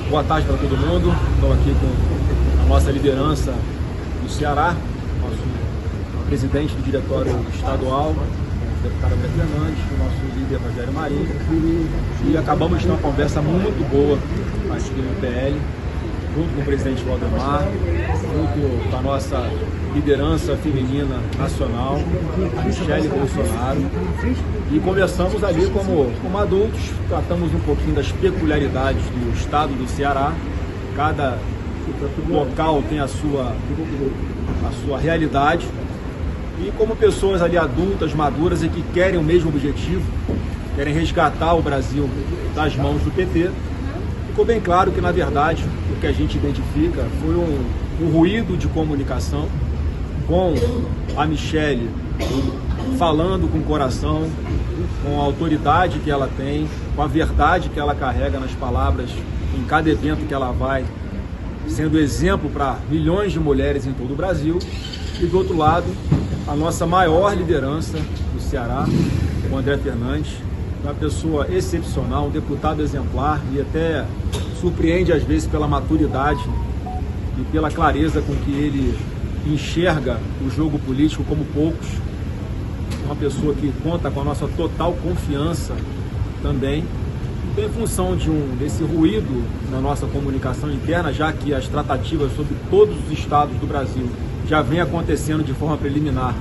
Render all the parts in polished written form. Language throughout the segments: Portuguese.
Boa tarde para todo mundo. Estou aqui com a nossa liderança do Ceará, nosso presidente do diretório estadual, o deputado André Fernandes, o nosso líder Rogério Marinho, e acabamos de ter uma conversa muito boa aqui no PL, junto com o presidente Valdemar, junto com a nossa liderança feminina nacional, a Michele Bolsonaro, e conversamos ali como adultos, tratamos um pouquinho das peculiaridades do estado do Ceará. Cada local tem a sua realidade, e como pessoas ali adultas, maduras e que querem o mesmo objetivo, querem resgatar o Brasil das mãos do PT, ficou bem claro que, na verdade, o que a gente identifica foi um ruído de comunicação, com a Michele falando com o coração, com a autoridade que ela tem, com a verdade que ela carrega nas palavras em cada evento que ela vai, sendo exemplo para milhões de mulheres em todo o Brasil. E do outro lado, a nossa maior liderança do Ceará, o André Fernandes, uma pessoa excepcional, um deputado exemplar, e até surpreende às vezes pela maturidade e pela clareza com que ele enxerga o jogo político como poucos. Uma pessoa que conta com a nossa total confiança também. Então, em função desse ruído na nossa comunicação interna, já que as tratativas sobre todos os estados do Brasil já vem acontecendo de forma preliminar,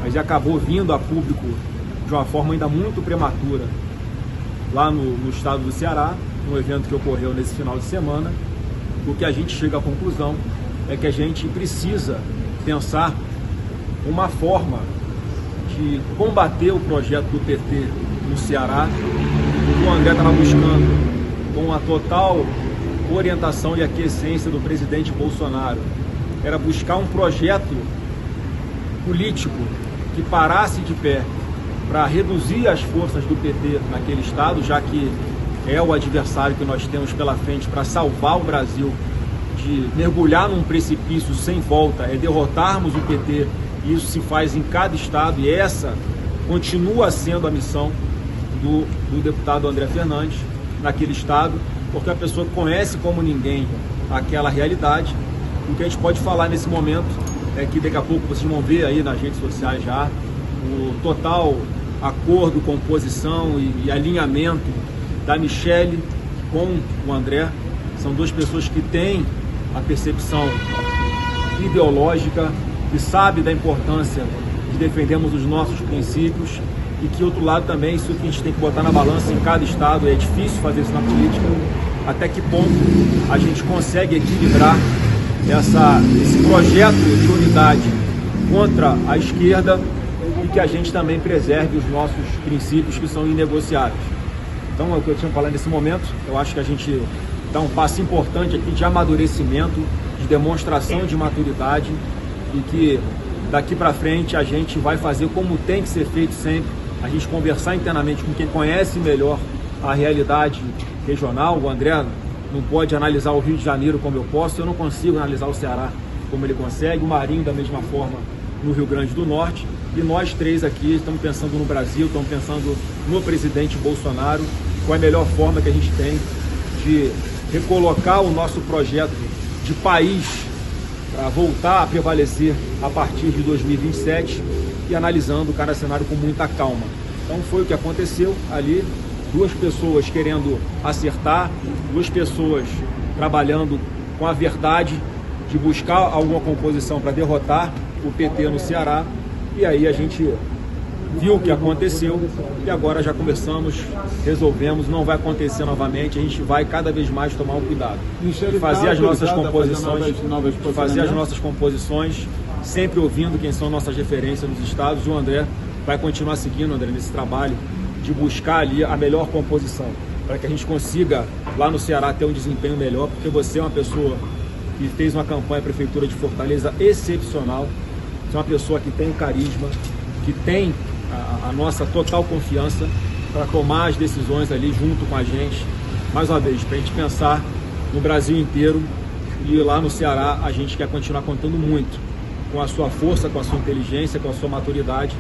mas acabou vindo a público de uma forma ainda muito prematura lá no estado do Ceará, no evento que ocorreu nesse final de semana, o que a gente chega à conclusão é que a gente precisa pensar uma forma de combater o projeto do PT no Ceará. O que o André estava buscando, com a total orientação e aquiescência do presidente Bolsonaro, era buscar um projeto político que parasse de pé para reduzir as forças do PT naquele estado, já que é o adversário que nós temos pela frente para salvar o Brasil de mergulhar num precipício sem volta, é derrotarmos o PT. E isso se faz em cada estado, e essa continua sendo a missão do deputado André Fernandes naquele estado, porque a pessoa conhece como ninguém aquela realidade. O que a gente pode falar nesse momento é que daqui a pouco vocês vão ver aí nas redes sociais já o total acordo, composição e alinhamento da Michele com o André. São duas pessoas que têm a percepção ideológica, que sabe da importância de defendermos os nossos princípios, e que, outro lado, também, isso que a gente tem que botar na balança em cada estado. É difícil fazer isso na política, até que ponto a gente consegue equilibrar esse projeto de unidade contra a esquerda, e que a gente também preserve os nossos princípios, que são inegociáveis. Então, é o que eu tinha falado nesse momento. Eu acho que a gente dá um passo importante aqui de amadurecimento, de demonstração de maturidade, e que daqui para frente a gente vai fazer como tem que ser feito sempre, a gente conversar internamente com quem conhece melhor a realidade regional. O André não pode analisar o Rio de Janeiro como eu posso, eu não consigo analisar o Ceará como ele consegue, o Marinho da mesma forma no Rio Grande do Norte, e nós três aqui estamos pensando no Brasil, estamos pensando no presidente Bolsonaro, qual é a melhor forma que a gente tem de recolocar o nosso projeto de país para voltar a prevalecer a partir de 2027, e analisando cada cenário com muita calma. Então foi o que aconteceu ali, duas pessoas querendo acertar, duas pessoas trabalhando com a verdade de buscar alguma composição para derrotar o PT no Ceará, e aí a gente viu o que aconteceu e agora já conversamos, resolvemos, não vai acontecer novamente, a gente vai cada vez mais tomar um cuidado. Fazer as nossas composições, sempre ouvindo quem são nossas referências nos estados, e o André vai continuar seguindo, André, nesse trabalho de buscar ali a melhor composição, para que a gente consiga lá no Ceará ter um desempenho melhor, porque você é uma pessoa que fez uma campanha à Prefeitura de Fortaleza excepcional, você é uma pessoa que tem carisma, que tem a nossa total confiança para tomar as decisões ali junto com a gente, mais uma vez, para a gente pensar no Brasil inteiro, e lá no Ceará a gente quer continuar contando muito com a sua força, com a sua inteligência, com a sua maturidade,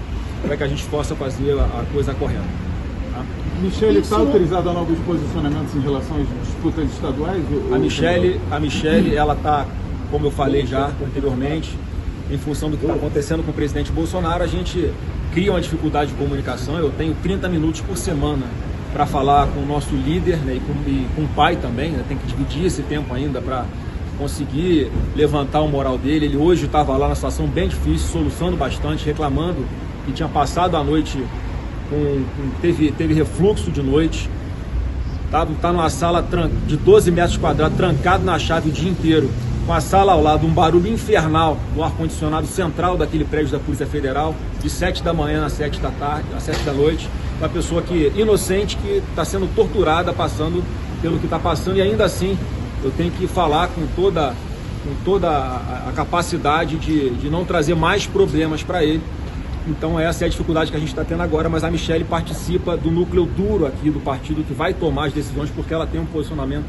para que a gente possa fazer a coisa correta. Tá? Michele está autorizada a novos posicionamentos em relação às disputas estaduais? A Michele, ela está, como eu falei já anteriormente, em função do que está acontecendo com o presidente Bolsonaro, a gente cria uma dificuldade de comunicação. Eu tenho 30 minutos por semana para falar com o nosso líder, né, e com o pai também, né, tem que dividir esse tempo ainda para conseguir levantar o moral dele. Ele hoje estava lá numa situação bem difícil, soluçando bastante, reclamando que tinha passado a noite, teve refluxo de noite, tá numa sala de 12 metros quadrados, trancado na chave o dia inteiro, com a sala ao lado, um barulho infernal do ar-condicionado central daquele prédio da Polícia Federal, de 7 da manhã às 7 da tarde, às 7 da noite, uma pessoa inocente que está sendo torturada, passando pelo que está passando, e ainda assim eu tenho que falar com toda a capacidade de não trazer mais problemas para ele. Então essa é a dificuldade que a gente está tendo agora, mas a Michele participa do núcleo duro aqui do partido que vai tomar as decisões, porque ela tem um posicionamento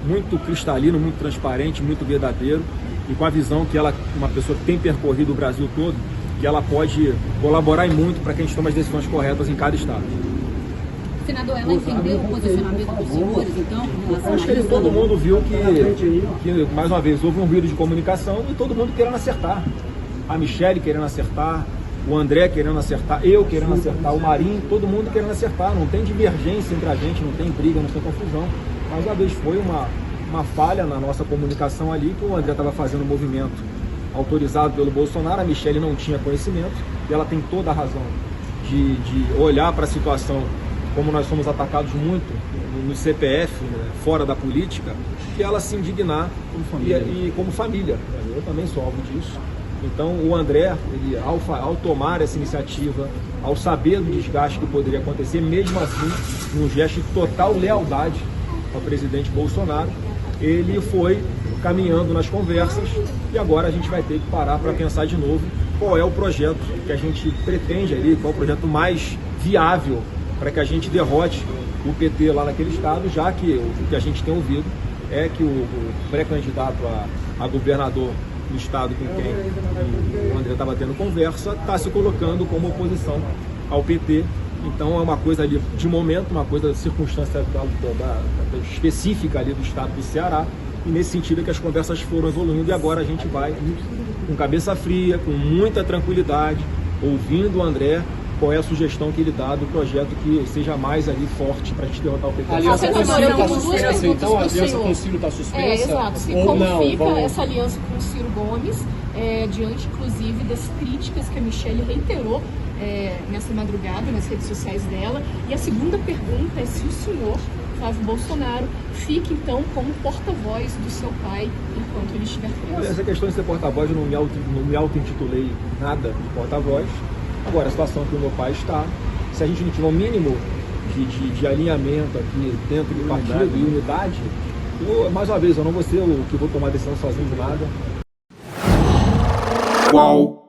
muito cristalino, muito transparente, muito verdadeiro, e com a visão que ela, uma pessoa que tem percorrido o Brasil todo, que ela pode colaborar e muito para que a gente tome as decisões corretas em cada estado. Senador, ela entendeu o posicionamento dos senhores, então? Acho que todo mundo viu que, mais uma vez, houve um ruído de comunicação e todo mundo querendo acertar. A Michele querendo acertar, o André querendo acertar, eu querendo acertar, o Marinho, todo mundo querendo acertar. Não tem divergência entre a gente, não tem briga, não tem confusão. Mais uma vez foi uma falha na nossa comunicação ali, que o André estava fazendo um movimento autorizado pelo Bolsonaro, a Michele não tinha conhecimento, e ela tem toda a razão de olhar para a situação, como nós somos atacados muito no CPF, né, fora da política, que ela se indignar como família. Eu também sou alvo disso. Então o André, ele, ao tomar essa iniciativa, ao saber do desgaste que poderia acontecer, mesmo assim, num gesto de total lealdade ao presidente Bolsonaro, ele foi caminhando nas conversas, e agora a gente vai ter que parar para pensar de novo qual é o projeto que a gente pretende ali, qual é o projeto mais viável para que a gente derrote o PT lá naquele estado, já que o que a gente tem ouvido é que o pré-candidato a governador do estado com quem o André estava tendo conversa está se colocando como oposição ao PT. Então é uma coisa ali de momento, uma coisa circunstância específica ali do estado do Ceará, e nesse sentido é que as conversas foram evoluindo, e agora a gente vai com cabeça fria, com muita tranquilidade, ouvindo o André, qual é a sugestão que ele dá do projeto que seja mais ali forte para a gente derrotar o PT. A aliança com o Ciro está suspensa, então? A aliança com o Ciro está suspensa? Exato. E como fica essa aliança com o Ciro Gomes, diante, inclusive, das críticas que a Michele reiterou nessa madrugada nas redes sociais dela? E a segunda pergunta é se o senhor, Flávio Bolsonaro, fica, então, como porta-voz do seu pai enquanto ele estiver preso. Essa questão de ser porta-voz, eu não me auto-intitulei nada de porta-voz. Agora, a situação que o meu pai está, se a gente não tiver o mínimo de alinhamento aqui dentro do partido e unidade, mais uma vez, eu não vou ser o que vou tomar decisão sozinho de nada. Qual?